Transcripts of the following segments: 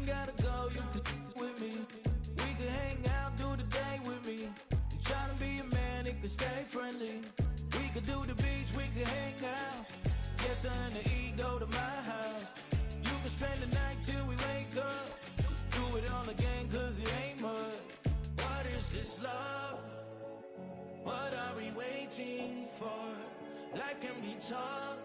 ain't gotta go, you can with me. We can hang out, do the day with me. You tryna be a man, it can stay friendly. We could do the beach, we could hang out. Get something to eat, go to my house. You can spend the night till we wake up. Do it all again, cause it ain't mud. What is this love? What are we waiting for? Life can be tough,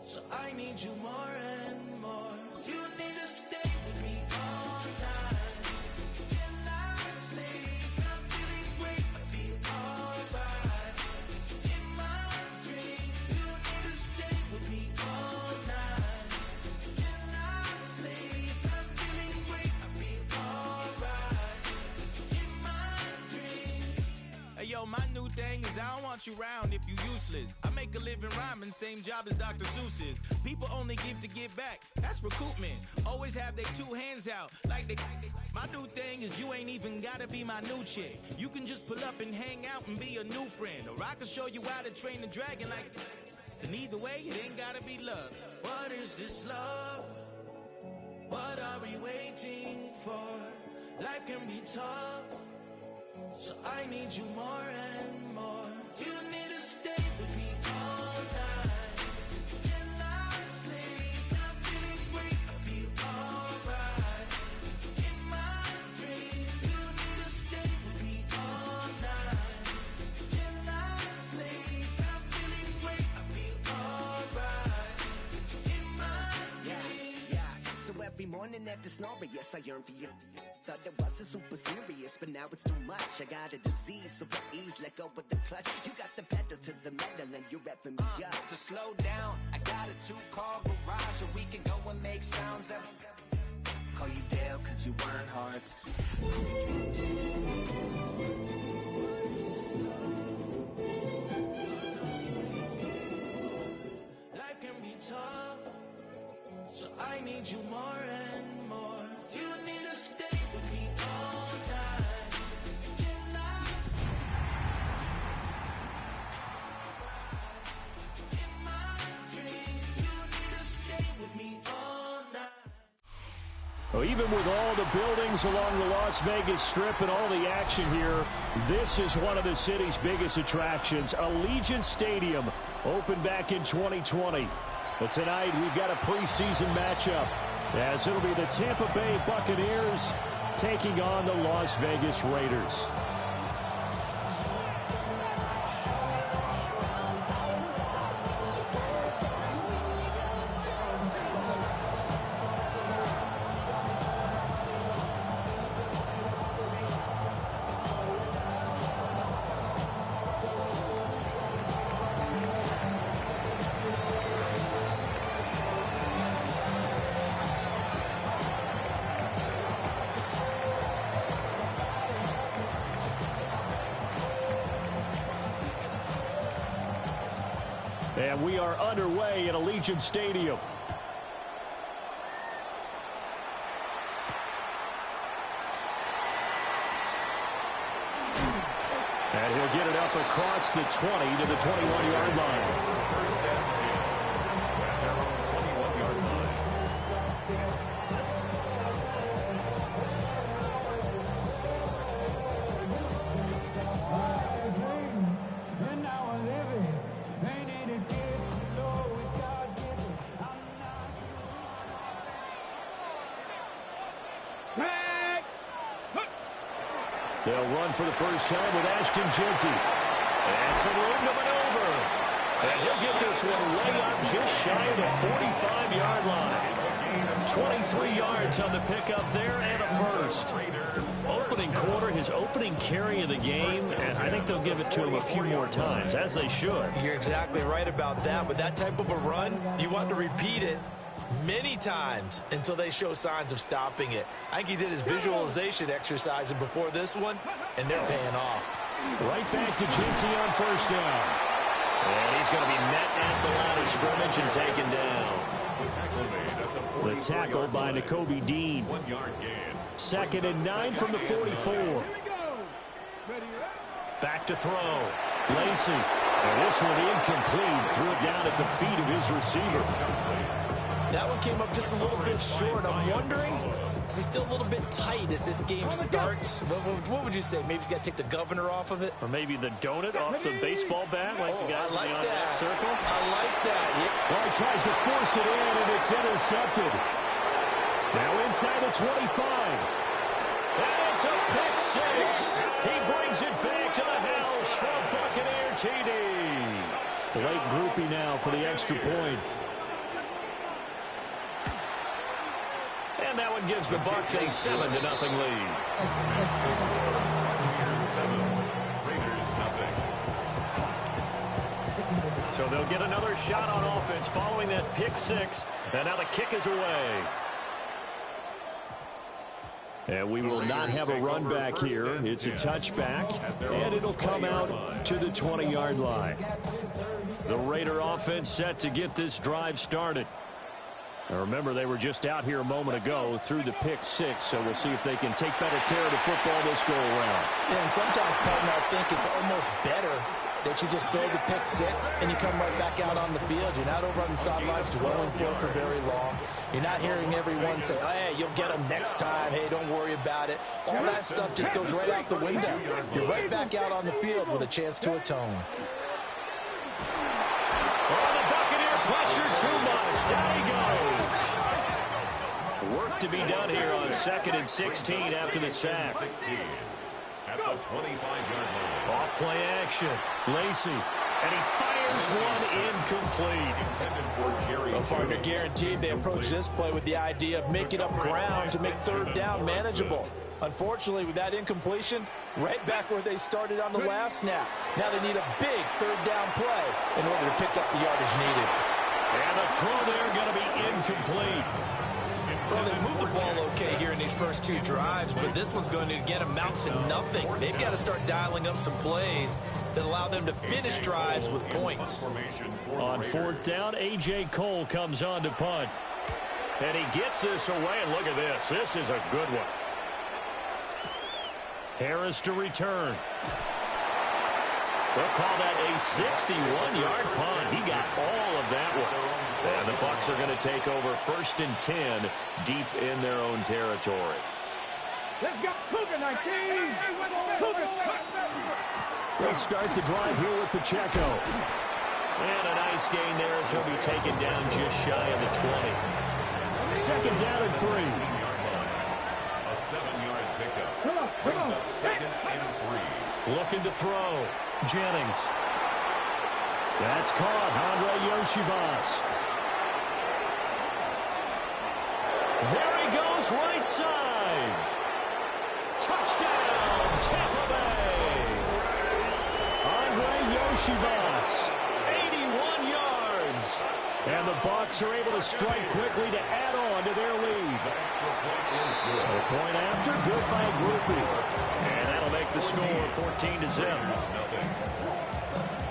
so I need you more and more. You need to stay with me all night till I sleep. I'm feeling great, I feel alright. In my dreams, you need to stay with me all night till I sleep. I'm feeling great, I feel alright. In my dreams. Hey yo, my new thing is I don't want you around if you useless. I make a living rhyming, same job as Dr. Seuss's. People only give to get back, that's recoupment. Always have their two hands out, like they. My new thing is you ain't even gotta be my new chick. You can just pull up and hang out and be a new friend. Or I can show you how to train the dragon like. And either way, it ain't gotta be love. What is this love? What are we waiting for? Life can be tough, so I need you more and more. You need to stay with me all night till I sleep. I'm feeling great, I feel alright. In my dreams, you need to stay with me all night till I sleep. I'm feeling great, I feel alright. In my dreams. Yeah. So every morning after snoring, yes, I yearn for you. Thought it wasn't super serious, but now it's too much. I got a disease, so for ease, let go with the clutch. You got the pedal to the metal and you're reffing me up. So slow down, I got a 2-car garage, so we can go and make sounds that Call you Dale, cause you weren't hearts. Life can be tough, so I need you more and more. You need to stay with me all night till I in my dreams. You need to stay with me all night. Well, even with all the buildings along the Las Vegas Strip and all the action here, this is one of the city's biggest attractions. Allegiant Stadium opened back in 2020. But tonight we've got a preseason matchup, as it'll be the Tampa Bay Buccaneers taking on the Las Vegas Raiders. And we are underway at Allegiant Stadium. And he'll get it up across the 20 to the 21-yard line. First down, 21-yard line. They'll run for the first time with Ashton Jeanty. And some room to maneuver. And he'll get this one way up just shy of the 45-yard line. 23 yards on the pickup there and a first. Opening quarter, his opening carry of the game, and I think they'll give it to him a few more times, as they should. You're exactly right about that. With that type of a run, you want to repeat it many times until they show signs of stopping it. I think he did his visualization exercises before this one, and they're paying off. Right back to Jeanty on first down. And he's going to be met at the line of scrimmage and taken down. The tackle by Nakobe Dean. 1 yard gain. 2nd and 9 from the 44. Back to throw. Lacey. And this one incomplete. Threw it down at the feet of his receiver. That one came up just a little bit short. I'm wondering, is he still a little bit tight as this game starts? What would you say? Maybe he's got to take the governor off of it? Or maybe the donut off the baseball bat like the guys in the on-deck circle? I like that. Yeah. Well, he tries to force it in, and it's intercepted. Now inside the 25. And it's a pick six. He brings it back to the house for a Buccaneer TD. Late groupie now for the extra point. And that one gives the Bucs a 7-0 lead. So they'll get another shot on offense following that pick six. And now the kick is away. And we will not have a run back here. It's a touchback, and it'll come out to the 20-yard line. The Raider offense set to get this drive started. Now remember, they were just out here a moment ago through the pick six, so we'll see if they can take better care of the football this go around. Yeah, and sometimes, partner, I think it's almost better that you just throw the pick six and you come right back out on the field. You're not over on the sidelines dwelling for very long. You're not hearing everyone say, oh, hey, you'll get them next time. Hey, don't worry about it. All that stuff just goes right out the window. You're right back out on the field with a chance to atone. Oh, the Buccaneer pressure too much. Down he goes. Work to be done here on 2nd and 16 after the sack. At the 25-yard line. Off play action. Lacey. And he fires one incomplete. Well, partner, guaranteed they approach this play with the idea of making up ground to make third down manageable. Unfortunately, with that incompletion, right back where they started on the last snap. Now they need a big third down play in order to pick up the yardage needed. And the throw there going to be incomplete. Well, they moved the ball okay here in these first two drives, but this one's going to, again, amount to nothing. They've got to start dialing up some plays that allow them to finish drives with points. On 4th down, A.J. Cole comes on to punt. And he gets this away, and look at this. This is a good one. Harris to return. They'll call that a 61-yard punt. He got all of that one. And the Bucs are going to take over 1st and 10 deep in their own territory. Let's go. Cougar 19. They'll start the drive here with Pacheco. And a nice gain there as he'll be taken down just shy of the 20. 2nd down and 3. A 7-yard pickup. Brings up 2nd and 3. Looking to throw. Jennings. That's caught. Andre Yoshivas. There he goes, right side. Touchdown, Tampa Bay. Andre Yoshivas, 81 yards. And the Bucs are able to strike quickly to add on to their lead. The point after, good by Groupie. And that'll make the score 14-0.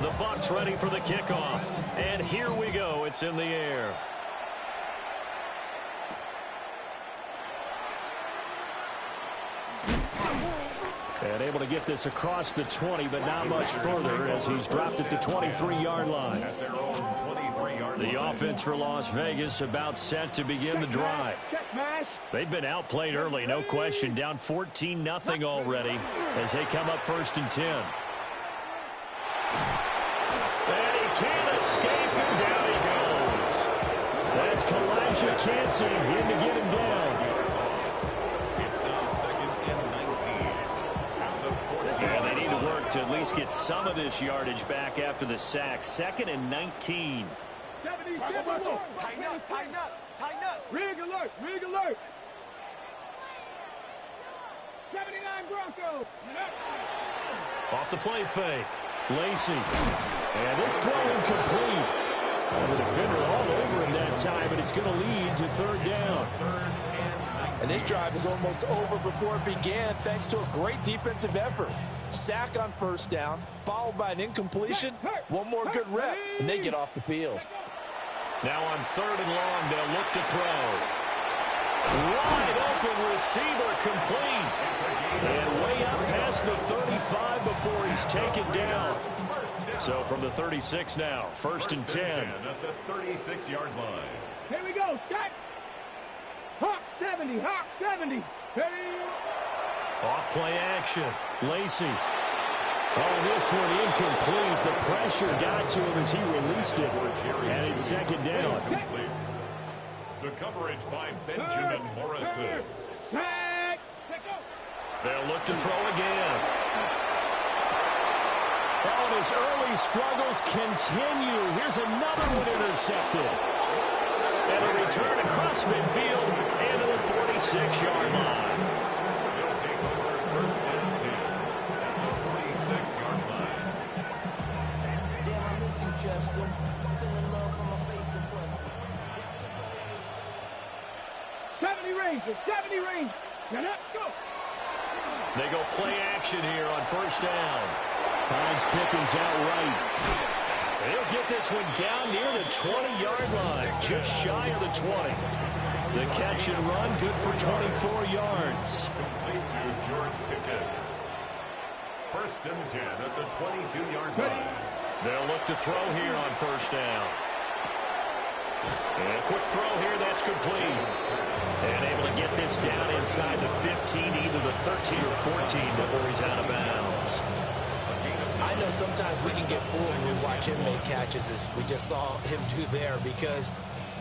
The Bucs ready for the kickoff. And here we go. It's in the air. And able to get this across the 20, but not much further as he's dropped at the 23-yard line. The offense for Las Vegas about set to begin the drive. They've been outplayed early, no question. Down 14-0 already as they come up 1st and 10. And he can't escape, and down he goes. That's Kalijah Kancey in to get him down. And they need to work to at least get some of this yardage back after the sack. 2nd and 19. Tighten up. Rig alert. 79 Broncos. Off the play fake. Lacey. And this throw incomplete. And the defender all over him that time, but it's going to lead to 3rd down. And this drive is almost over before it began thanks to a great defensive effort. Sack on 1st down, followed by an incompletion. One more good rep, and they get off the field. Now on 3rd and long, they'll look to throw. Wide open receiver complete. And way up past the 35 before he's taken down. So from the 36 now, 1st and 10. At the 36-yard line. Here we go. go, Scott. Hawk 70, Hawk 70. Ready? Off play action. Lacey. Oh, this one incomplete. The pressure got to him as he released it. And it's second down. Complete. The coverage by Benjamin Morrison. They'll look to throw again. Oh, and his early struggles continue. Here's another one intercepted. And a return across midfield and to the 46-yard line. They'll take over first and 10 at the 46-yard line. Damn, I miss you, Chester. Sending love from my face to press. 70 Rangers, 70 Rangers. Get up, go. They go play action here on first down. Finds Pickens out right. He'll get this one down near the 20-yard line, just shy of the 20. The catch and run, good for 24 yards. Complete to George Pickens. First and 10 at the 22-yard line. They'll look to throw here on first down. And a quick throw here, that's complete. And able to get this down inside the 15, either the 13 or 14 before he's out of bounds. I know sometimes we can get fooled when we watch him make catches, as we just saw him do there, because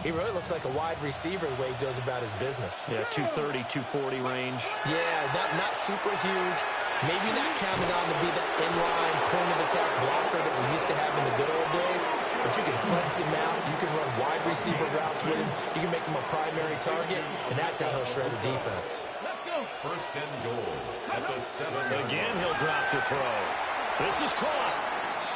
he really looks like a wide receiver the way he goes about his business. Yeah, 230, 240 range. Yeah, not super huge. Maybe not counted on to be that inline point-of-attack blocker that we used to have in the good old days, but you can flex him out. You can run wide receiver routes with him. You can make him a primary target, and that's how he'll shred a defense. First and goal at the 7. Again, he'll drop to throw. This is caught.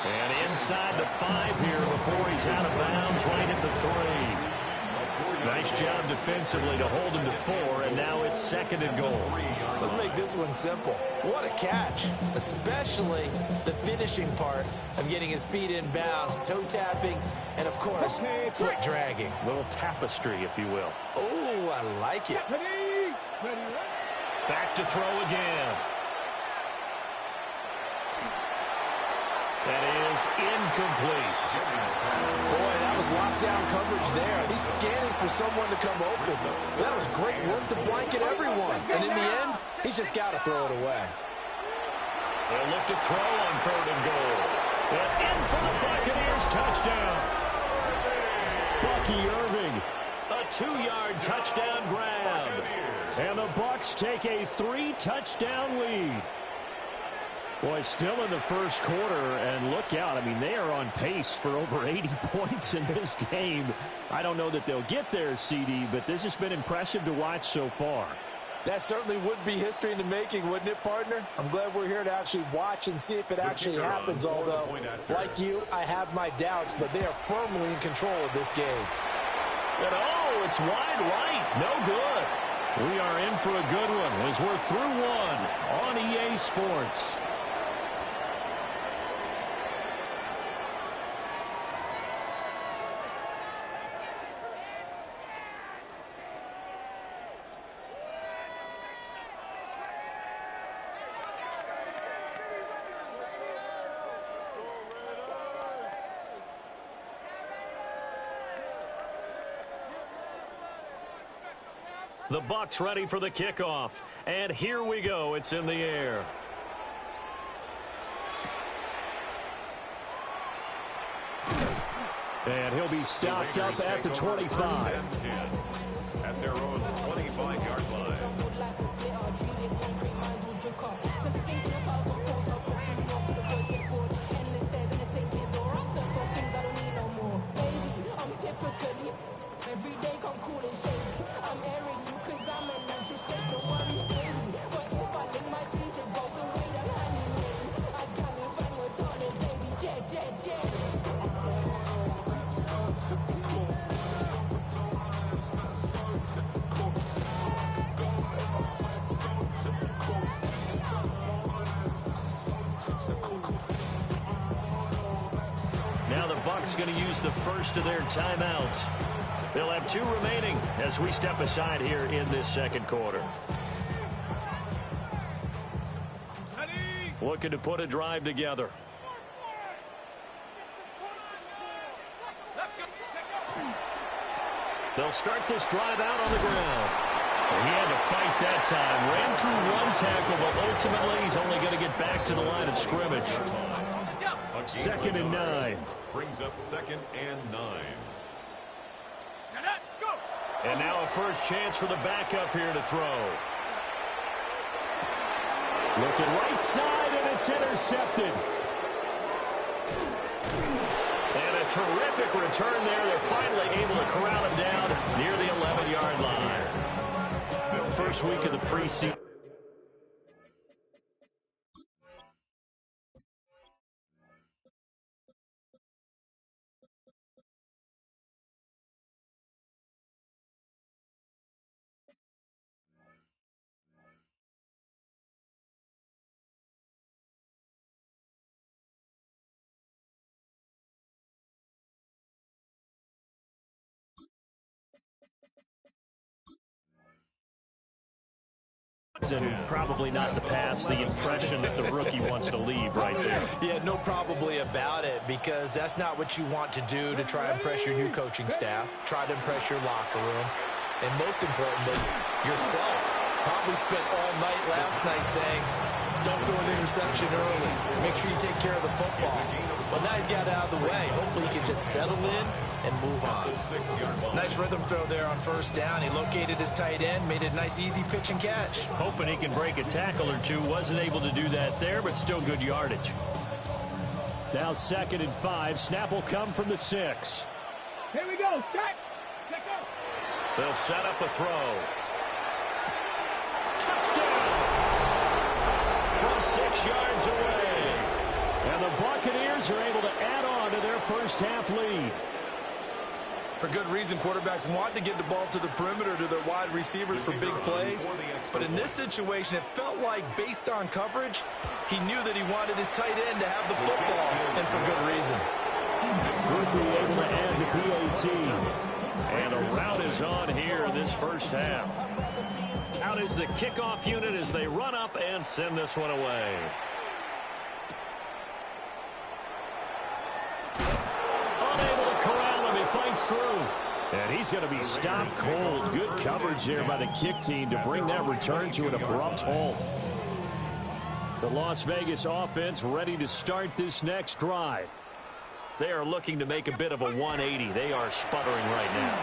And inside the 5 here before he's out of bounds, right at the 3. Nice job defensively to hold him to 4, and now it's second and goal. Let's make this one simple. What a catch, especially the finishing part of getting his feet in bounds, toe tapping, and of course, foot dragging. Little tapestry, if you will. Oh, I like it. Back to throw again. That is incomplete. Boy, that was lockdown coverage there. He's scanning for someone to come open. That was great work to blanket everyone. And in the end, he's just got to throw it away. They'll look to throw on third and goal. And in for the Buccaneers, touchdown. Bucky Irving, a 2-yard touchdown grab. And the Bucs take a 3-touchdown lead. Boy, still in the first quarter, and look out. I mean, they are on pace for over 80 points in this game. I don't know that they'll get there, CD, but this has been impressive to watch so far. That certainly would be history in the making, wouldn't it, partner? I'm glad we're here to actually watch and see if it actually happens, although, like you, I have my doubts, but they are firmly in control of this game. And oh, it's wide right. No good. We are in for a good one as we're through one on EA Sports. The Bucs ready for the kickoff. And here we go. It's in the air. And he'll be stopped up at the 25. At their own 25-yard line. Every day come cool and shady. I'm airing you cause I'm an anxious state. No worries, baby. But if I lick my teeth, it goes away. I'm honeymoon. I got me fine with Tony, baby. Jet, jet, jet. Now the Bucs going to use the first of their timeouts. They'll have 2 remaining as we step aside here in this second quarter. Looking to put a drive together. They'll start this drive out on the ground. He had to fight that time. Ran through one tackle, but ultimately he's only going to get back to the line of scrimmage. 2nd and 9. Brings up 2nd and 9. And now a first chance for the backup here to throw. Looking right side, and it's intercepted. And a terrific return there. They're finally able to corral him down near the 11-yard line. First week of the preseason. And probably not to pass the impression that the rookie wants to leave right there. Yeah, no probably about it, because that's not what you want to do to try and impress your new coaching staff, try to impress your locker room, and most importantly, yourself. Probably spent all night last night saying, don't throw an interception early. Make sure you take care of the football. But now he's got it out of the way. Hopefully he can just settle in and move on. Nice rhythm throw there on first down. He located his tight end, made it a nice easy pitch and catch. Hoping he can break a tackle or two. Wasn't able to do that there, but still good yardage. Now 2nd and 5. Snap will come from the 6. Here we go. Start. Let's go. They'll set up a throw. Touchdown! From 6 yards away. And the Buccaneers are able to add on to their first half lead. For good reason, quarterbacks want to get the ball to the perimeter to their wide receivers for big plays. But in this situation, it felt like, based on coverage, he knew that he wanted his tight end to have the football, and for good reason. Quickly able to add the PAT. And a rout is on here in this first half. Out is the kickoff unit as they run up and send this one away. Fights through. And he's going to be stopped cold. Good coverage there by the kick team to bring that return to an abrupt halt. The Las Vegas offense ready to start this next drive. They are looking to make a bit of a 180. They are sputtering right now.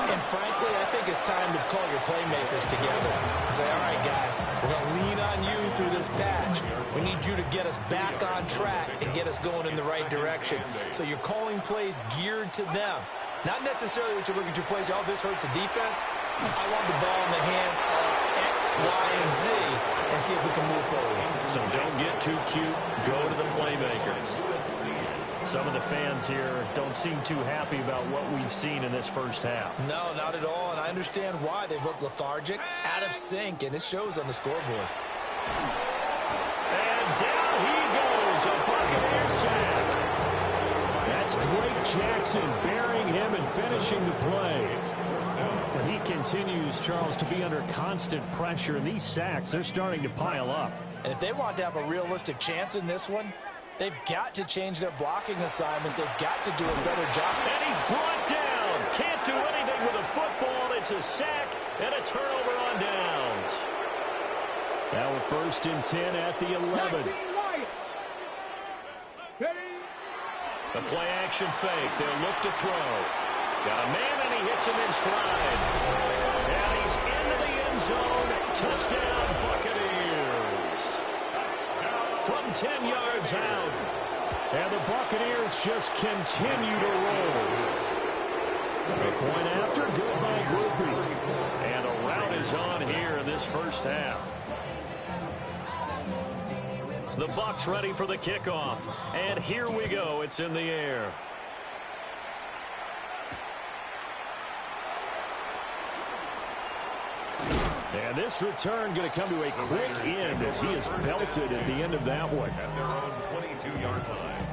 And frankly, I think it's time to call your playmakers together and say, all right, guys, we're going to lean on you through this patch. We need you to get us back on track and get us going in the right direction. So you're calling plays geared to them. Not necessarily what you look at your plays, oh, this hurts the defense. I want the ball in the hands of X, Y, and Z and see if we can move forward. So don't get too cute. Go to the playmakers. Some of the fans here don't seem too happy about what we've seen in this first half. No, not at all, and I understand why. They've looked lethargic, out of sync, and it shows on the scoreboard. And down he goes, a Buccaneer sack. That's Drake Jackson burying him and finishing the play. But he continues, Charles, to be under constant pressure, and these sacks, they're starting to pile up. And if they want to have a realistic chance in this one, they've got to change their blocking assignments. They've got to do a better job. And he's brought down. Can't do anything with a football. It's a sack and a turnover on downs. Now a 1st and 10 at the 11. The play action fake. They'll look to throw. Got a man and he hits him in stride. And he's into the end zone. Touchdown Buccaneers. From 10 yards out. And the Buccaneers just continue to roll. A point after, good by Groupie. And a rout is on here in this first half. The Bucs ready for the kickoff. And here we go. It's in the air. And this return going to come to a quick end as he is belted at the end of that one. At their own 22-yard line.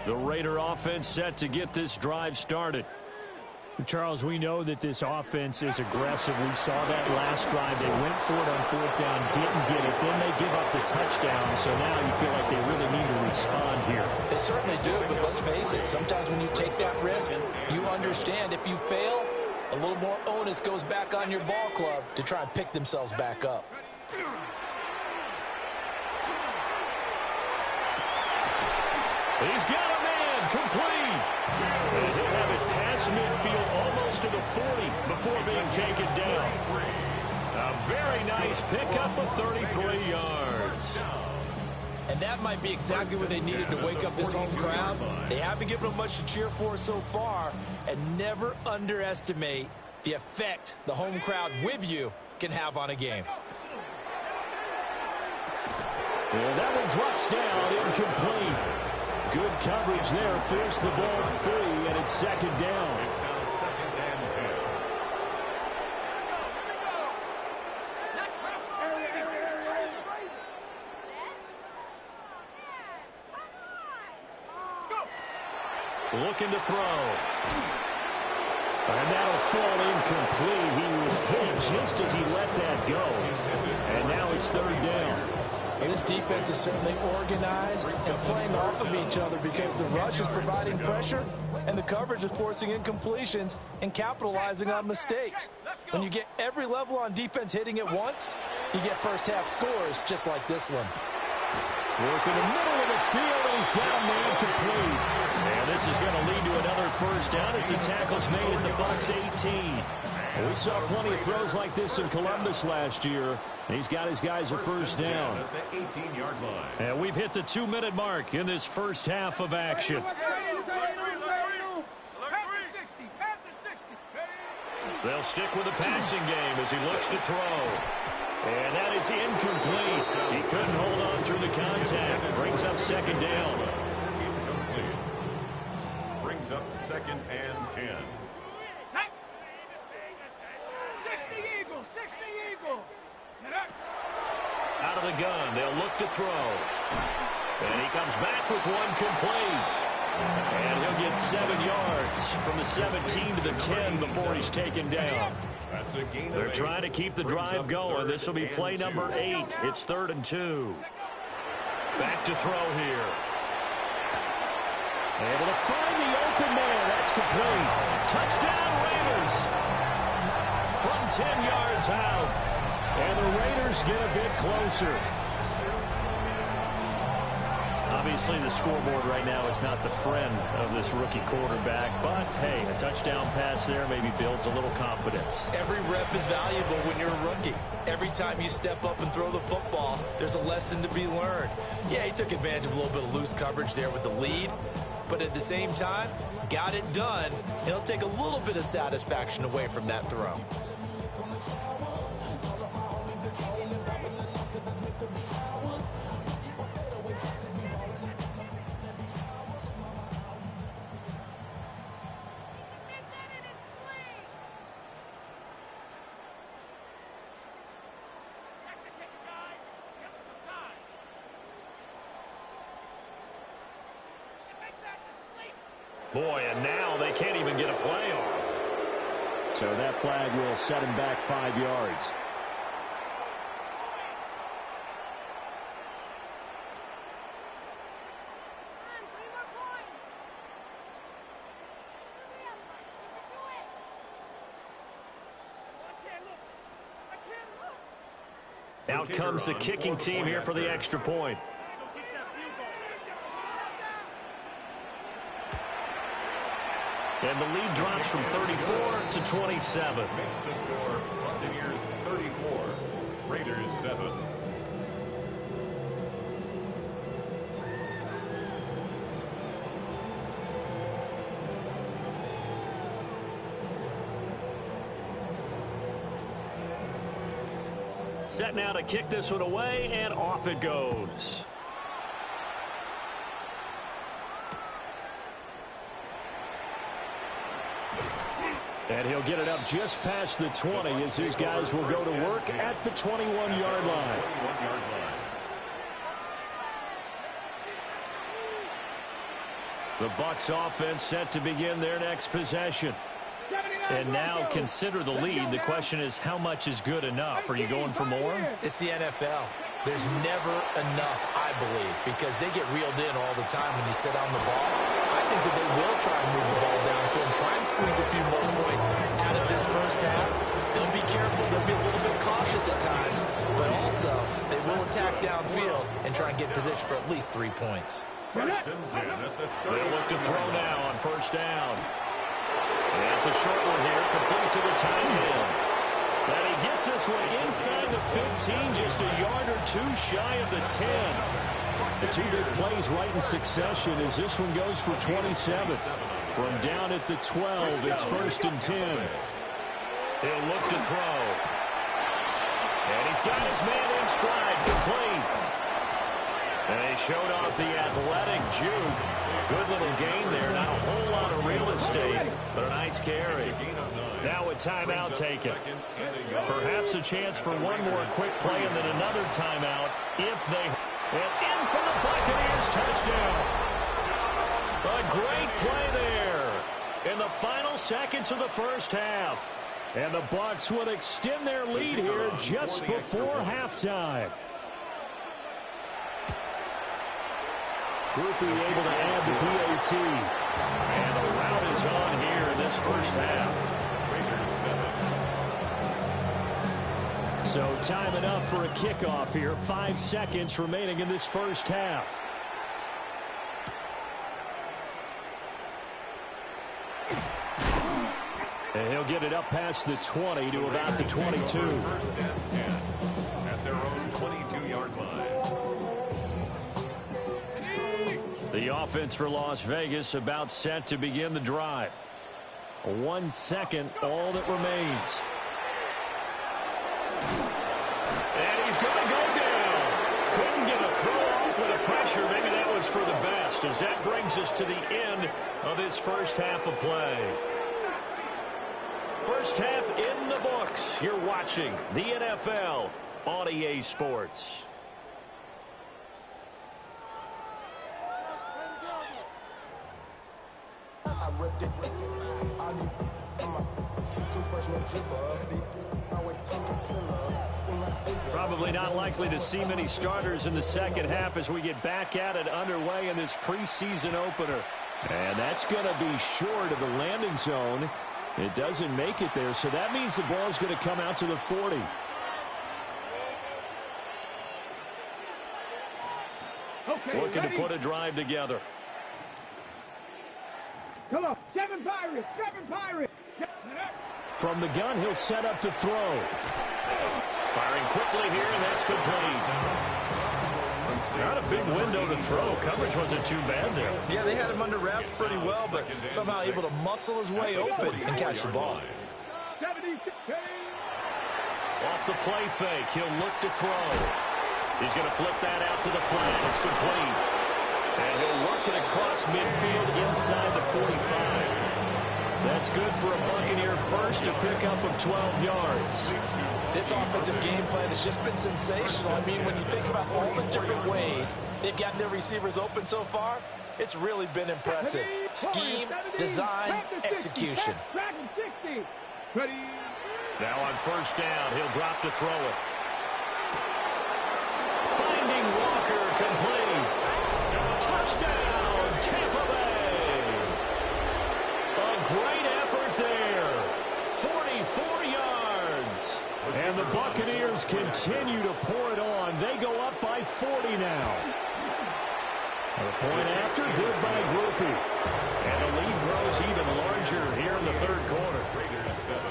The Raider offense set to get this drive started. Charles, we know that this offense is aggressive. We saw that last drive. They went for it on fourth down, didn't get it. Then they give up the touchdown. So now you feel like they really need to respond here. They certainly do, but let's face it. Sometimes when you take that risk, you understand if you fail, a little more onus goes back on your ball club to try and pick themselves back up. He's got a man complete. And he'll have it past midfield almost to the 40 before being taken down. A very nice pickup of 33 yards. And that might be exactly what they needed to wake up this home crowd. They haven't given them much to cheer for so far, and never underestimate the effect the home crowd with you can have on a game. And that one drops down, incomplete. Good coverage there, forced the ball free, and it's second down. It's now 2nd and 10. Looking to throw. And that'll fall incomplete. He was hit just as he let that go. And now it's third down. And this defense is certainly organized and playing off of each other because the rush is providing pressure and the coverage is forcing incompletions and capitalizing on mistakes. When you get every level on defense hitting at once, you get first-half scores just like this one. Work in the middle of the field, and he's got a man complete. And this is going to lead to another first down as the tackle's made at the Bucs 18. We saw plenty of throws like this in Columbus last year. And he's got his guys a first down. At the 18-yard line. And we've hit the 2-minute mark in this first half of action. They'll stick with the passing game as he looks to throw. And that is incomplete. He couldn't hold on through the contact. Brings up second down. Incomplete. Brings up 2nd and 10. 60 Eagle. Out of the gun, they'll look to throw. And he comes back with one complete. And he'll get 7 yards from the 17 to the 10 before he's taken down. That's a gain. They're trying to keep the drive going. This will be play number 8. It's 3rd and 2. Back to throw here. Able to find the open man. That's complete. Touchdown Raiders. From 10 yards out. And the Raiders get a bit closer. Obviously, the scoreboard right now is not the friend of this rookie quarterback. But, hey, a touchdown pass there maybe builds a little confidence. Every rep is valuable when you're a rookie. Every time you step up and throw the football, there's a lesson to be learned. Yeah, he took advantage of a little bit of loose coverage there with the lead. But at the same time, got it done. It'll take a little bit of satisfaction away from that throw. Boy, and now they can't even get a play off. So that flag will set him back 5 yards. Out comes the kicking team here for the extra point. And the lead drops from 34 to 27. Makes the score Buccaneers 34, Raiders 7. Set now to kick this one away, and off it goes. And he'll get it up just past the 20 as his guys will go to work at the 21-yard line. The Bucs offense set to begin their next possession. 70 And now consider the lead. The question is, how much is good enough? Are you going for more? It's the NFL. There's never enough, I believe, because they get reeled in all the time when you sit on the ball. I think that they will try and move the ball downfield and try and squeeze a few more points out of this first half. They'll be careful. They'll be a little bit cautious at times, but also they will attack downfield and try and get position for at least 3 points. First and 10 at the 30. They'll look to throw now on first down. That's a short one here, complete to the tight end. And he gets this one inside the 15, just a yard or two shy of the 10. The two big plays right in succession as this one goes for 27. From down at the 12, it's first and 10. He'll look to throw. And he's got his man in stride, complete. And they showed off the athletic juke. Good little gain there. Not a whole lot of real estate, but a nice carry. Now a timeout taken. Perhaps a chance for one more quick play and then another timeout if they... And in for the Buccaneers touchdown. A great play there in the final seconds of the first half. And the Bucs would extend their lead here just before halftime. Groupie able to add the PAT. And the route is on here in this first half. So time enough for a kickoff here. 5 seconds remaining in this first half. And he'll get it up past the 20 to about the 22. First and 10 at their own 22-yard line. The offense for Las Vegas about set to begin the drive. 1 second, all that remains. And he's going to go down. Couldn't get a throw off with the pressure. Maybe that was for the best, as that brings us to the end of this first half of play. First half in the books. You're watching the NFL on EA Sports. Probably not likely to see many starters in the second half as we get back at it underway in this preseason opener. And that's going to be short of the landing zone. It doesn't make it there, so that means the ball's going to come out to the 40. Okay, looking ready? to put a drive together. Come on, 7 Pirates, 7 Pirates. From the gun, he'll set up to throw. Firing quickly here, and that's complete. Not a big window to throw. Coverage wasn't too bad there. Yeah, they had him under wraps pretty well, but somehow able to muscle his way open and catch the ball. Off the play fake, he'll look to throw. He's going to flip that out to the flat. It's complete. And he'll work it across midfield inside the 45. That's good for a Buccaneer first, a pickup of 12 yards. This offensive game plan has just been sensational. I mean, when you think about all the different ways they've gotten their receivers open so far, it's really been impressive. Scheme, design, execution. Now on first down, he'll drop to throw it. Finding Walker, complete. Touchdown, Tampa Bay. A great effort there. 44 yards. And the Buccaneers continue to pour it on. They go up by 40 now. A point after, good by Groupie. And the lead grows even larger here in the third quarter. Raiders 7.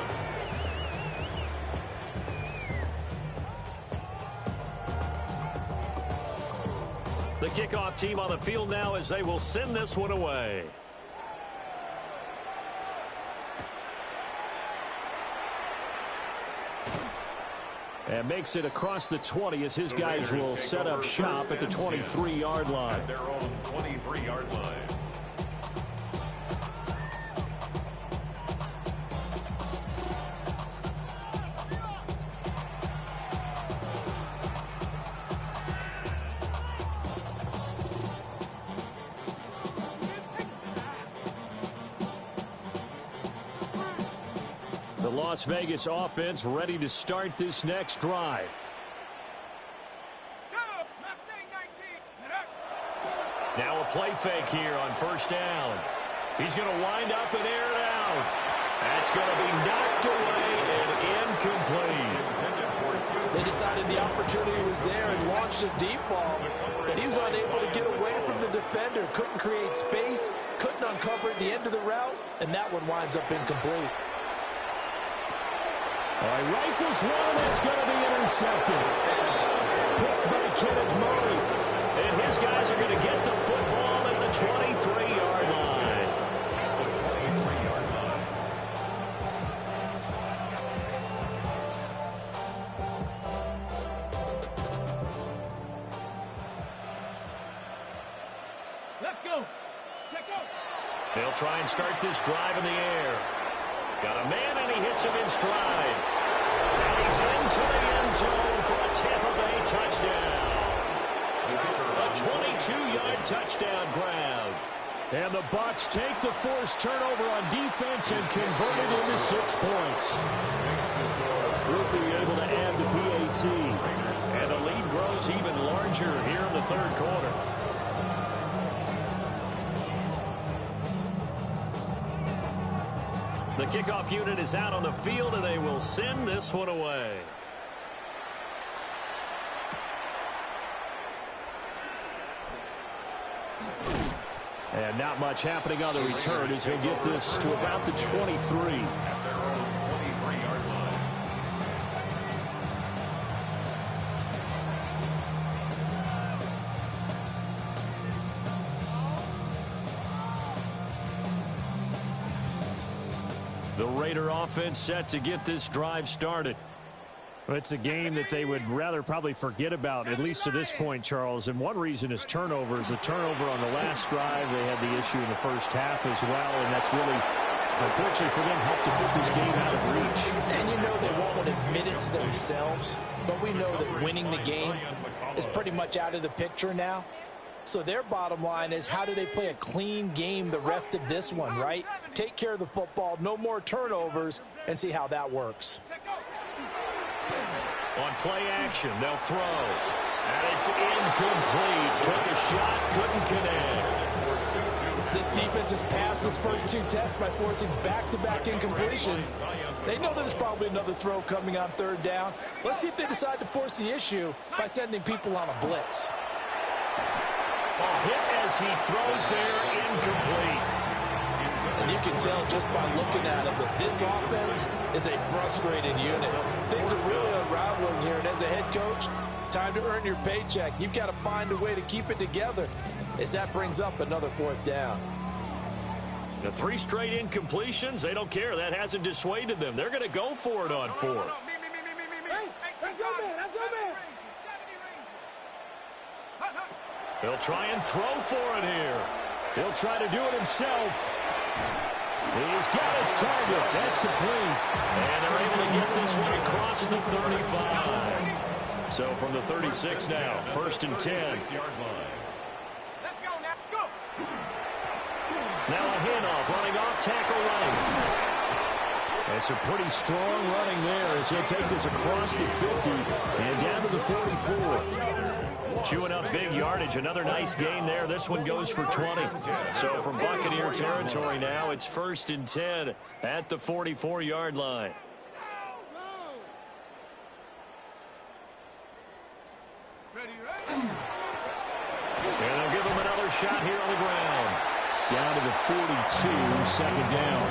The kickoff team on the field now as they will send this one away. And makes it across the 20 as his guys will set up shop at the 23-yard line. At their own 23-yard line. The Las Vegas offense ready to start this next drive. Now a play fake here on first down. He's going to wind up and air it out. That's going to be knocked away and incomplete. They decided the opportunity was there and launched a deep ball, but he was unable to get away from the defender. Couldn't create space, couldn't uncover at the end of the route, and that one winds up incomplete. All right, rifles one, that's going to be intercepted. Picked by Kenneth Murray. And his guys are going to get the football at the 23-yard line. Let's go. Let's go. They'll try and start this drive in the air. Got a man, and he hits him in stride. And he's into the end zone for a Tampa Bay touchdown. A 22-yard touchdown grab. And the Bucs take the forced turnover on defense and convert it into 6 points. Will be able to add the PAT. And the lead grows even larger here in the third quarter. The kickoff unit is out on the field, and they will send this one away. And not much happening on the return as he'll get this to about the 23. The Raider offense set to get this drive started. It's a game that they would rather probably forget about, at least to this point, Charles. And one reason is turnovers. A turnover on the last drive. They had the issue in the first half as well, and that's really, unfortunately for them, helped to put this game out of reach. And you know they won't admit it to themselves, but we know that winning the game is pretty much out of the picture now. So their bottom line is, how do they play a clean game the rest of this one, right? Take care of the football, no more turnovers, and see how that works. On play action, they'll throw. And it's incomplete. Took a shot, couldn't connect. This defense has passed its first 2 tests by forcing back-to-back incompletions. They know there's probably another throw coming on third down. Let's see if they decide to force the issue by sending people on a blitz. A hit as he throws there, incomplete. And you can tell just by looking at it that this offense is a frustrated unit. Things are really unraveling here, and as a head coach, time to earn your paycheck. You've got to find a way to keep it together as that brings up another 4th down. The 3 straight incompletions, they don't care. That hasn't dissuaded them. They're going to go for it on 4th. Hey, that's your man. That's your man. He'll try and throw for it here. He'll try to do it himself. He's got his target. That's complete. And they're able to get this one across the 35. So from the 36 now, 1st and 10. Let's go now. Go. Now a handoff, running off tackle right. That's a pretty strong running there as he'll take this across the 50 and down to the 44. Chewing up big yardage. Another nice gain there. This one goes for 20. So from Buccaneer territory now, it's 1st and 10 at the 44-yard line. And they'll give him another shot here on the ground. Down to the 42, 2nd down.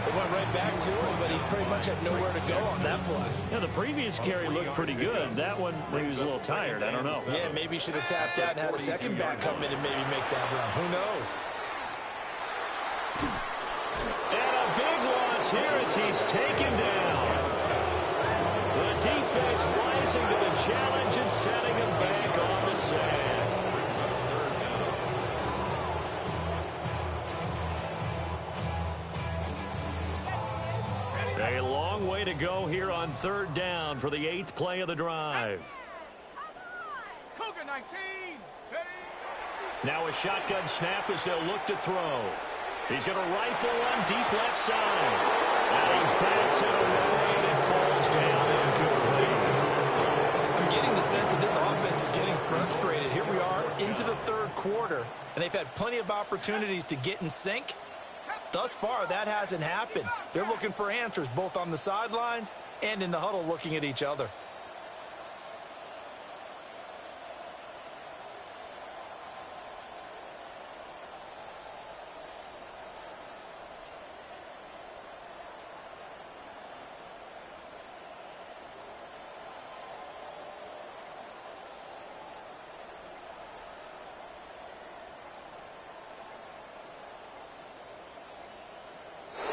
They went right back to him, but he pretty much had nowhere to go on that play. Yeah, the previous carry looked pretty good. That one, he was a little tired. I don't know. Yeah, maybe he should have tapped out and had a second back come in and maybe make that run. Who knows? And a big loss here as he's taken down. The defense rising to the challenge and setting him back on the sand. A long way to go here on 3rd down for the 8th play of the drive. Cougar 19. Now a shotgun snap as they'll look to throw. He's going to rifle one deep left side. And he backs it away, and it falls down incomplete. I'm getting the sense that this offense is getting frustrated. Here we are into the third quarter, and they've had plenty of opportunities to get in sync. Thus far, that hasn't happened. They're looking for answers both on the sidelines and in the huddle looking at each other.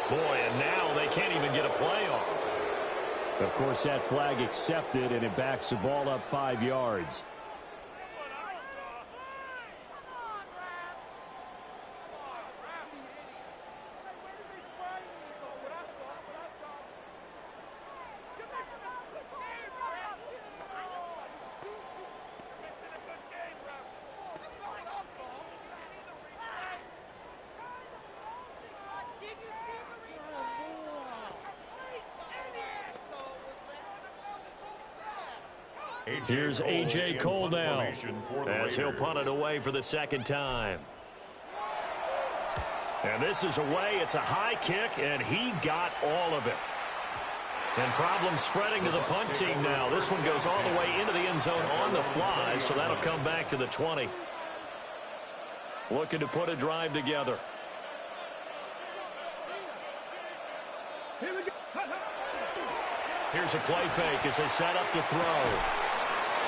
Boy, and now they can't even get a play off. Of course, that flag accepted, and it backs the ball up 5 yards. Here's A.J. Cole now, as he'll punt it away for the second time. And this is away. It's a high kick, and he got all of it. And problems spreading to the punt team now. This one goes all the way into the end zone on the fly, so that'll come back to the 20. Looking to put a drive together. Here's a play fake as they set up to throw.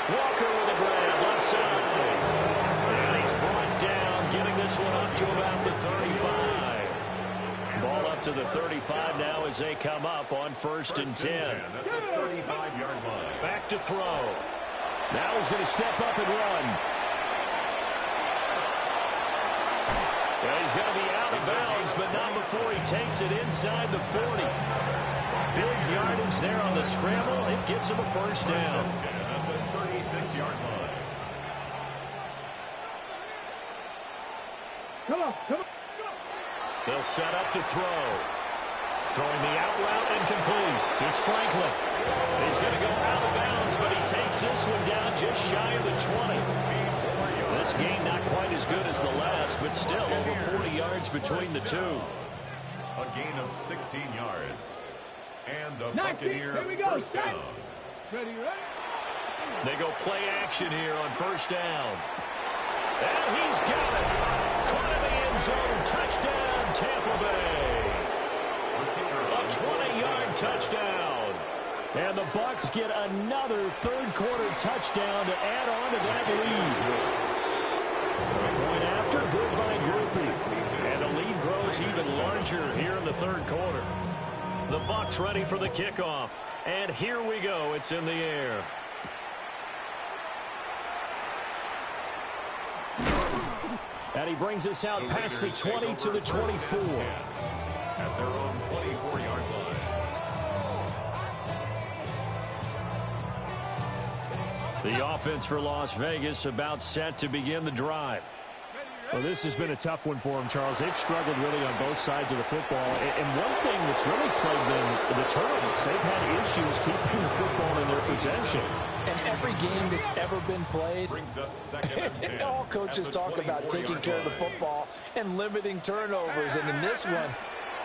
Walker with a grab, left side. And he's brought down, getting this one up to about the 35. Ball up to the 35 now as they come up on first and 10. At the 35-yard line. Back to throw. Now he's going to step up and run. Well, he's going to be out of bounds, but not before he takes it inside the 40. Big yardage there on the scramble. It gets him a first down. At the 36-yard line. Come on, come on. They'll set up to throw. Throwing the out route incomplete. It's Franklin. He's going to go out of bounds, but he takes this one down just shy of the 20. This game not quite as good as the last, but still over 40 yards between the two. A gain of 16 yards. And the 19, Buccaneer here we go, first down. Ready, ready? They go play action here on first down. And he's got it. Caught in the end zone. Touchdown, Tampa Bay. A 20-yard touchdown. And the Bucs get another third-quarter touchdown to add on to that lead. Point after, good by Griffey. And the lead grows even larger here in the third quarter. The Bucs ready for the kickoff. And here we go. It's in the air. And he brings us out past the 20 to the 24. At their own 24-yard line. The offense for Las Vegas about set to begin the drive. Well, this has been a tough one for them, Charles. They've struggled really on both sides of the football. And one thing that's really plagued them, the turnovers. They've had issues keeping the football in their possession. And every game that's ever been played, Brings up second and 10 all coaches at the talk about taking 24-yard care of the line. football and limiting turnovers. And in this one,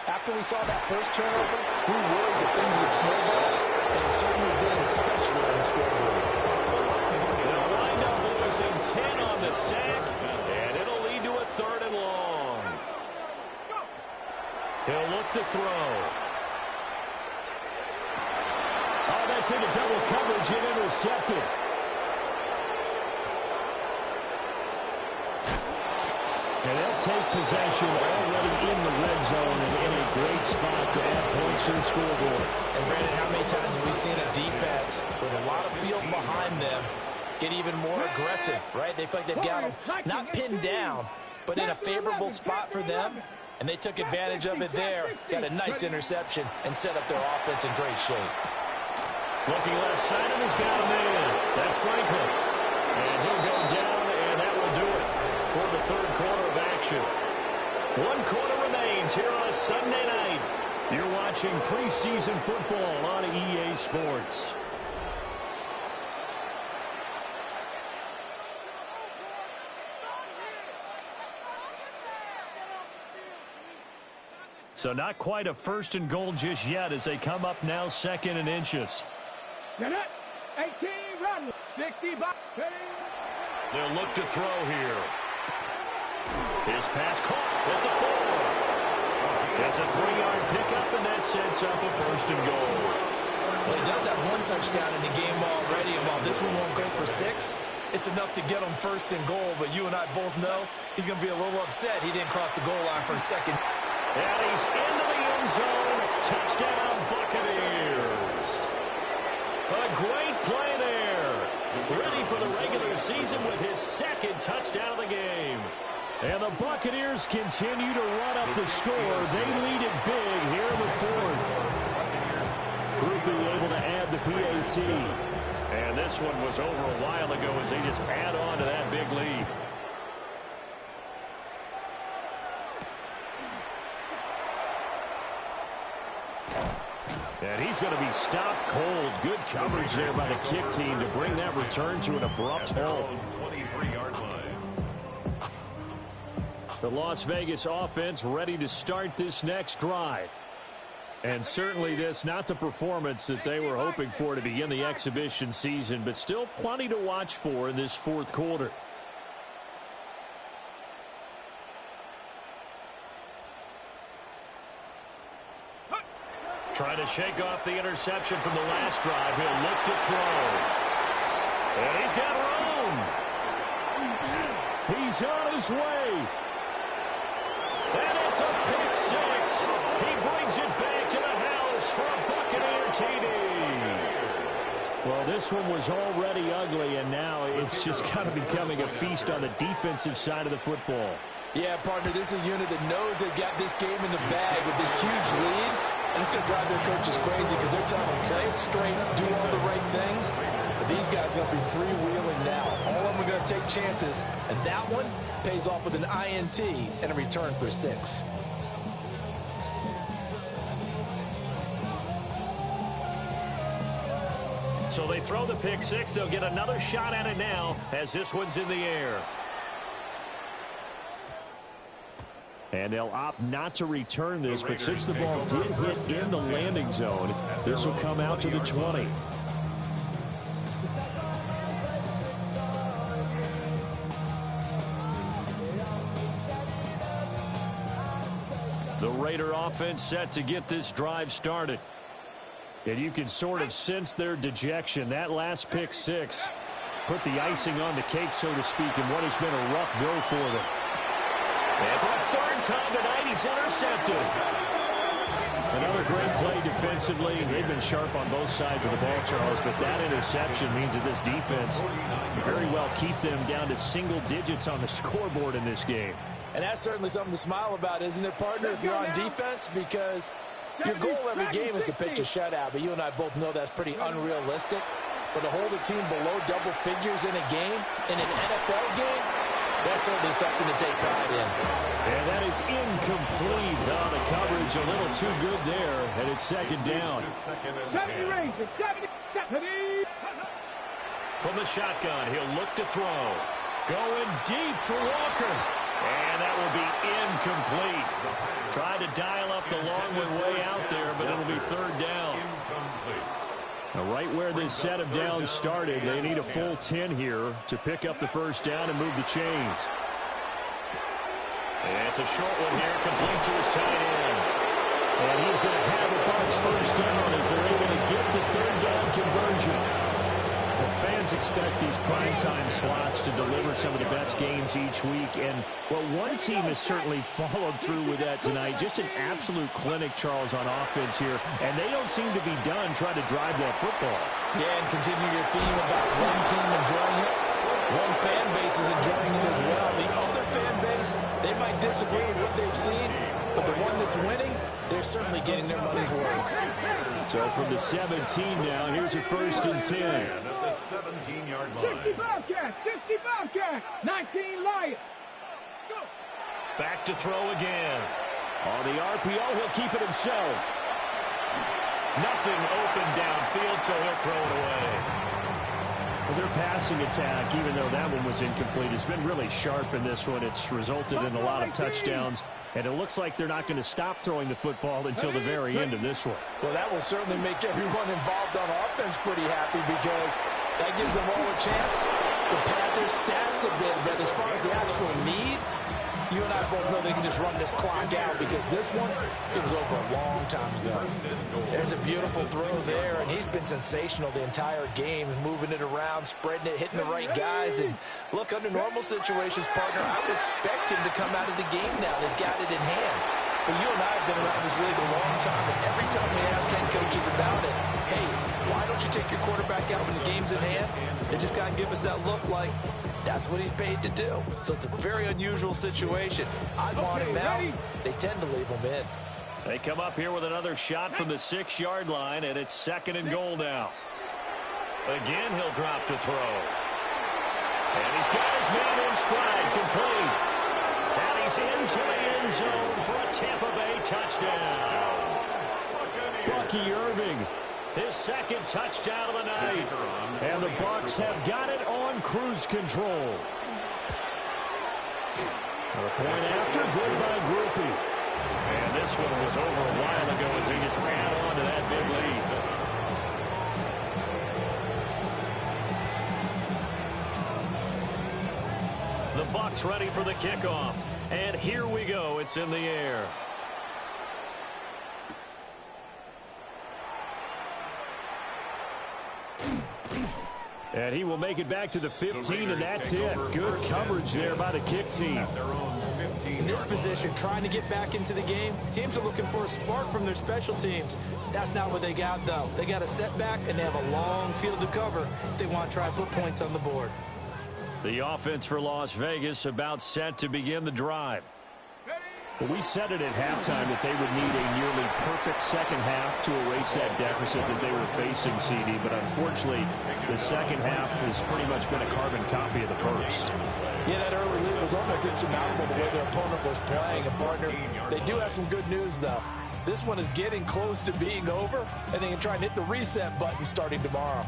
after we saw that first turnover, we worried that things would snowball. And it certainly did, especially on the scoreboard. The windup was in 10 on the sack, and it'll lead to a third and long. He'll look to throw. Oh, that's into double coverage and intercepted. And they'll take possession already in the red zone and in a great spot to add points to the scoreboard. And Brandon, how many times have we seen a defense with a lot of field behind them get even more aggressive, right? They feel like they've got them not pinned down, but in a favorable spot for them. And they took advantage of it there, got a nice interception, and set up their offense in great shape. Looking left side, and he's got a man. That's Franklin. And he'll go down, and that will do it for the third quarter of action. 1 quarter remains here on a Sunday night. You're watching preseason football on EA Sports. So not quite a first and goal just yet as they come up now 2nd and inches. 18, run, 60, They'll look to throw here. His pass caught at the 4. It's a 3-yard pickup, and that sets up a first and goal. Well, he does have 1 touchdown in the game already, and while this one won't go for 6, it's enough to get him first and goal. But you and I both know he's going to be a little upset he didn't cross the goal line for a second. And he's into the end zone. Touchdown, Buccaneers. A great play there. Ready for the regular season with his 2nd touchdown of the game. And the Buccaneers continue to run up the score. They lead it big here in the 4th. Groupie able to add the PAT. And this one was over a while ago as they just add on to that big lead. And he's going to be stopped cold. Good coverage there by the kick team to bring that return to an abrupt halt. 23-yard line. The Las Vegas offense ready to start this next drive. And certainly this, not the performance that they were hoping for to begin the exhibition season, but still plenty to watch for in this 4th quarter. Trying to shake off the interception from the last drive. He'll look to throw. And he's got room. He's on his way. And it's a pick 6. He brings it back to the house for a Buccaneer TD. Well, this one was already ugly, and now it's just kind of becoming a feast on the defensive side of the football. Yeah, partner, this is a unit that knows they've got this game in the bag with this huge lead. And it's going to drive their coaches crazy because they're telling them, play it straight, do all the right things. But these guys are going to be freewheeling now. All of them are going to take chances. And that one pays off with an INT and a return for 6. So they throw the pick 6. They'll get another shot at it now as this one's in the air. And they'll opt not to return this, but since the ball did hit in the landing zone, this will come out to the 20. The Raider offense set to get this drive started. And you can sort of sense their dejection. That last pick 6 put the icing on the cake, so to speak, in what has been a rough go for them. And for a 3rd time tonight, he's intercepted. Another great play defensively. They've been sharp on both sides of the ball, Charles, but that interception means that this defense very well keep them down to single digits on the scoreboard in this game. And that's certainly something to smile about, isn't it, partner, if you're on defense? Because your goal every game is to pitch a shutout, but you and I both know that's pretty unrealistic. But to hold a team below double figures in a game, in an NFL game, that's certainly something to take pride in. And that is incomplete. Oh, the coverage a little too good there, and it's 2nd down. 70 Rangers, 70. From the shotgun, he'll look to throw. Going deep for Walker. And that will be incomplete. Tried to dial up the long way out there, but it'll be 3rd down. Now, right where this set of downs started, they need a full 10 here to pick up the 1st down and move the chains. And it's a short one here, complete to his tight end. And he's going to have a Bucs 1st down as they're able to get the 3rd down conversion. Well, fans expect these primetime slots to deliver some of the best games each week. And, well, one team has certainly followed through with that tonight. Just an absolute clinic, Charles, on offense here. And they don't seem to be done trying to drive that football. Yeah, and continue your theme about one team enjoying it. One fan base is enjoying it as well. The other fan base, they might disagree with what they've seen, but the one that's winning, they're certainly getting their money's worth. So from the 17 now, here's a 1st and 10. At the 17-yard line. 60 Bobcats, 60 Bobcats, 19 Lions. Go. Back to throw again. On the RPO, he'll keep it himself. Nothing open downfield, so he'll throw it away. Well, their passing attack, even though that one was incomplete, has been really sharp in this one. It's resulted in a lot of touchdowns, and it looks like they're not going to stop throwing the football until the very end of this one. Well, that will certainly make everyone involved on offense pretty happy because that gives them all a chance to pad their stats a bit. But as far as the actual need, you and I both know they can just run this clock out because this one, it was over a long time ago. There's a beautiful throw there, and he's been sensational the entire game, moving it around, spreading it, hitting the right guys. And look, under normal situations, partner, I would expect him to come out of the game now. They've got it in hand. But you and I have been around this league a long time, and every time we ask head coaches about it, hey, why don't you take your quarterback out when the game's in hand? They just kind of give us that look like, that's what he's paid to do. So it's a very unusual situation. I want him out. They tend to leave him in. They come up here with another shot from the 6-yard line, and it's 2nd and goal now. Again, he'll drop to throw. And he's got his man in stride, complete. And he's into the end zone for a Tampa Bay touchdown. Bucky Irving, his 2nd touchdown of the night. And the Bucs have got it on cruise control. A point after, good by Groupie. And this one was over a while ago as he just ran on to that big lead. The Bucs ready for the kickoff. And here we go. It's in the air. And he will make it back to the 15, and that's it. Good coverage there by the kick team. In this position, trying to get back into the game, teams are looking for a spark from their special teams. That's not what they got, though. They got a setback, and they have a long field to cover if they want to try and put points on the board. The offense for Las Vegas about set to begin the drive. Well, we said it at halftime that they would need a nearly perfect second half to erase that deficit that they were facing, CD. But unfortunately, the second half has pretty much been a carbon copy of the first. Yeah, that early lead was almost insurmountable the way their opponent was playing. And, partner, they do have some good news, though. This one is getting close to being over, and they can try and hit the reset button starting tomorrow.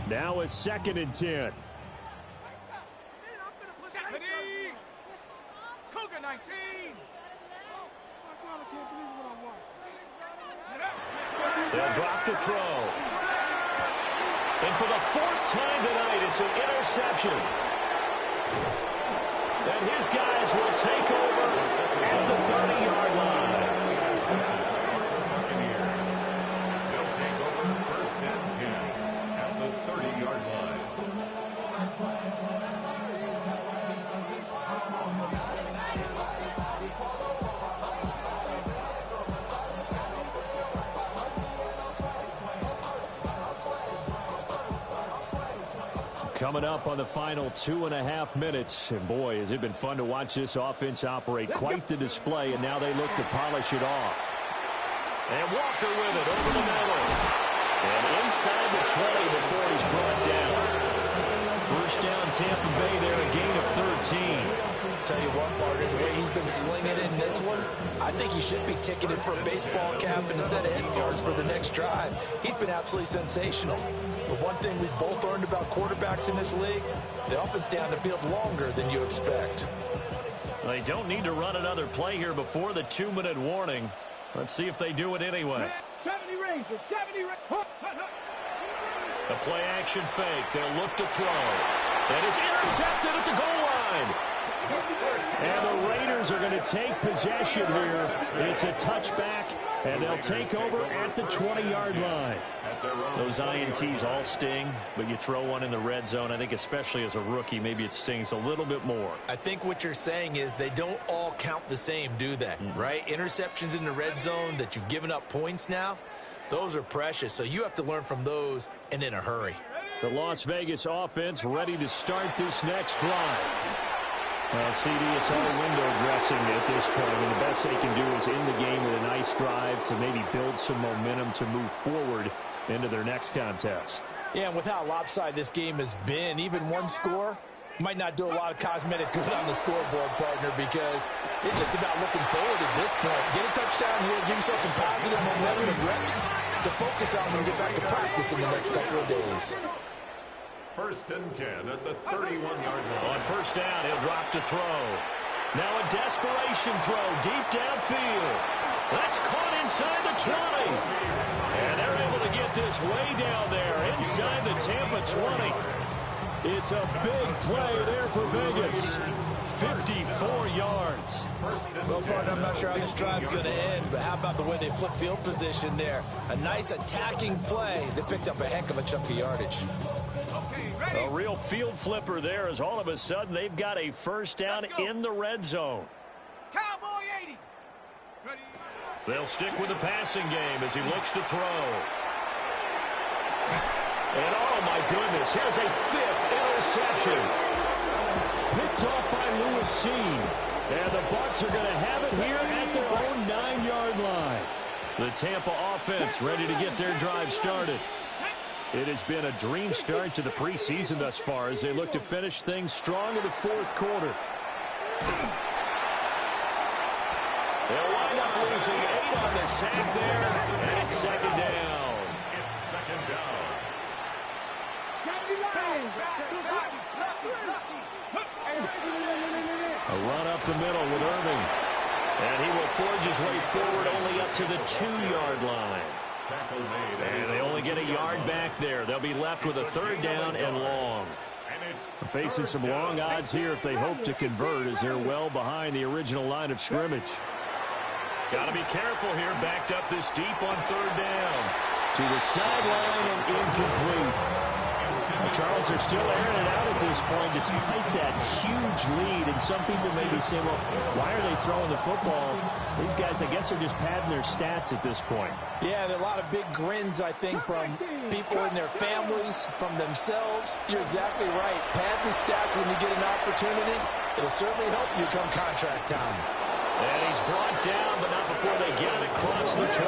Now a 2nd and 10. They'll drop the throw. And for the 4th time tonight, it's an interception. And his guys will take over at the 30-yard line. They'll take over 1st and 10 at the 30-yard line. Coming up on the final 2.5 minutes. And boy, has it been fun to watch this offense operate. Quite the display, and now they look to polish it off. And Walker with it over the middle. And inside the 20 before he's brought down. 1st down Tampa Bay there, a gain of 13. Tell you what, partner, the way he's been slinging it in this one, I think he should be ticketed for a baseball cap and a set of headphones for the next drive. He's been absolutely sensational. But one thing we've both learned about quarterbacks in this league, they often stay on the field longer than you expect. They don't need to run another play here before the 2-minute warning. Let's see if they do it anyway. 70 Rangers, 70 Rangers. The play action fake. They'll look to throw. And it's intercepted at the goal line. And the Raiders are going to take possession here. It's a touchback, and they'll take over at the 20-yard line. Those INTs all sting, but you throw one in the red zone, I think especially as a rookie, maybe it stings a little bit more. I think what you're saying is they don't all count the same, do they? Right? Interceptions in the red zone that you've given up points now, those are precious. So you have to learn from those and in a hurry. The Las Vegas offense ready to start this next drive. Well, CD, it's all window dressing at this point, and the best they can do is end the game with a nice drive to maybe build some momentum to move forward into their next contest. Yeah, and with how lopsided this game has been, even one score, might not do a lot of cosmetic good on the scoreboard, partner, because it's just about looking forward at this point. Get a touchdown here, give yourself some positive momentum and reps to focus on when you get back to practice in the next couple of days. 1st and 10 at the 31-yard line. On 1st down, he'll drop to throw. Now a desperation throw deep downfield. That's caught inside the 20. And they're able to get this way down there inside the Tampa 20. It's a big play there for Vegas. 54 yards. Well, partner, I'm not sure how this drive's going to end, but how about the way they flip field position there? A nice attacking play. They picked up a heck of a chunk of yardage. A real field flipper there as all of a sudden they've got a 1st down in the red zone. Cowboy 80. Ready. They'll stick with the passing game as he looks to throw. And oh my goodness, here's a 5th interception. Picked off by Lewis Seen. And the Bucs are going to have it here at their own 9-yard line. The Tampa offense ready to get their drive started. It has been a dream start to the preseason thus far as they look to finish things strong in the 4th quarter. They'll wind up losing 8 on the sack there, and it's 2nd down. It's 2nd down. A run up the middle with Irving. And he will forge his way forward only up to the 2-yard line. And they only get a yard back there. They'll be left with a 3rd down and long. Facing some long odds here if they hope to convert as they're well behind the original line of scrimmage. Got to be careful here. Backed up this deep on 3rd down. To the sideline and incomplete. Charles, they're still airing it out at this point despite that huge lead. And some people may be saying, well, why are they throwing the football? These guys, I guess, are just padding their stats at this point. Yeah, there are a lot of big grins, I think, from people in their families, from themselves. You're exactly right. Pad the stats when you get an opportunity. It'll certainly help you come contract time. And he's brought down, but not before they get it across the 20.